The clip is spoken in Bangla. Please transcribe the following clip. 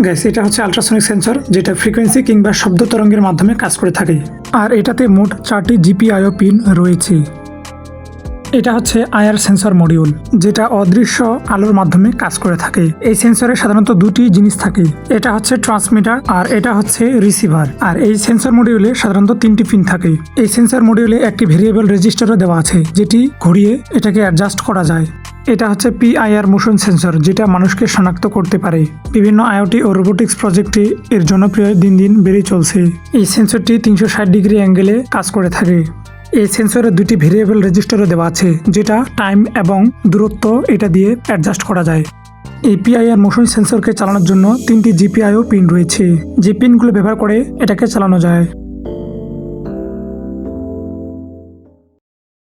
গ্যাস এটা হচ্ছে আল্ট্রাসনিক সেন্সর, যেটা ফ্রিকোয়েন্সি কিংবা শব্দ তরঙ্গের মাধ্যমে কাজ করে থাকে। আর এটাতে মোট 4টি জিপিআইও পিন রয়েছে। এটা হচ্ছে আইআর সেন্সর মডিউল, যেটা অদৃশ্য আলোর মাধ্যমে কাজ করে থাকে। এই সেন্সরে সাধারণত দুটি জিনিস থাকে, এটা হচ্ছে ট্রান্সমিটার আর এটা হচ্ছে রিসিভার। আর এই সেন্সর মডিউলে সাধারণত 3টি পিন থাকে। এই সেন্সর মডিউলে একটি ভেরিয়েবল রেজিস্টারও দেওয়া আছে, যেটি ঘুরিয়ে এটাকে অ্যাডজাস্ট করা যায়। এটা হচ্ছে পিআইআর মোশন সেন্সর, যেটা মানুষকে শনাক্ত করতে পারে। বিভিন্ন আইওটি ও রোবোটিক্স প্রজেক্টে এর জনপ্রিয় দিন দিন বেড়ে চলছে। এই সেন্সরটি 360 ডিগ্রি অ্যাঙ্গেলে কাজ করে থাকে। এই সেন্সরে 2টি ভেরিয়েবল রেজিস্টারও দেওয়া আছে, যেটা টাইম এবং দূরত্ব এটা দিয়ে অ্যাডজাস্ট করা যায়। এই পিআইআর মোশন সেন্সরকে চালানোর জন্য 3টি জিপিআইও পিন রয়েছে। যে পিনগুলো ব্যবহার করে এটাকে চালানো যায়।